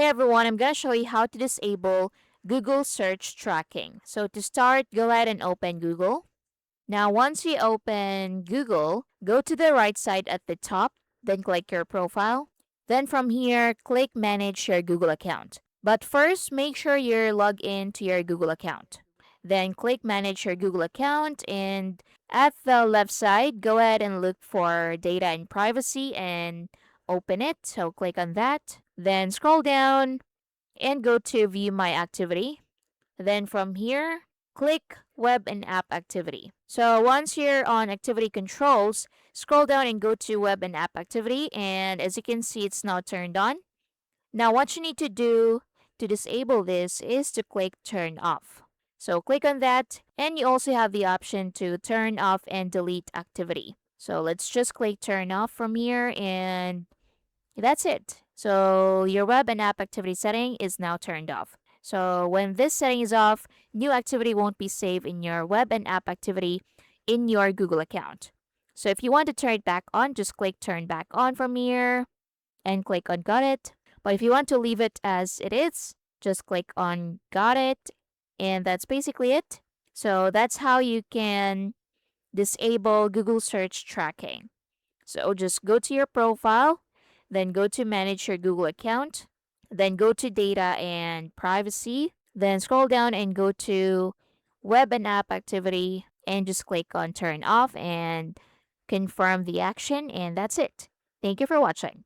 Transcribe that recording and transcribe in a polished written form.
everyone, I'm going to show you how to disable Google search tracking. So to start, go ahead and open Google. Now, once you open Google, go to the right side at the top, then click your profile. Then from here, click manage your Google account. But first, make sure you're logged in to your Google account. Then click manage your Google account, and at the left side, go ahead and look for data and privacy and open it. So click on that. Then scroll down and go to view my activity. Then from here, click web and app activity. So once you're on activity controls, scroll down and go to web and app activity. And as you can see, it's now turned on. Now what you need to do to disable this is to click turn off. So click on that, and you also have the option to turn off and delete activity. So let's just click turn off from here, and that's it. So your web and app activity setting is now turned off. So when this setting is off, new activity won't be saved in your web and app activity in your Google account. So if you want to turn it back on, just click turn back on from here and click on got it. But if you want to leave it as it is, just click on got it, and that's basically it. So that's how you can disable Google search tracking. So just go to your profile, then go to manage your Google account, then go to data and privacy, then scroll down and go to web and app activity and just click on turn off and confirm the action, and that's it. Thank you for watching.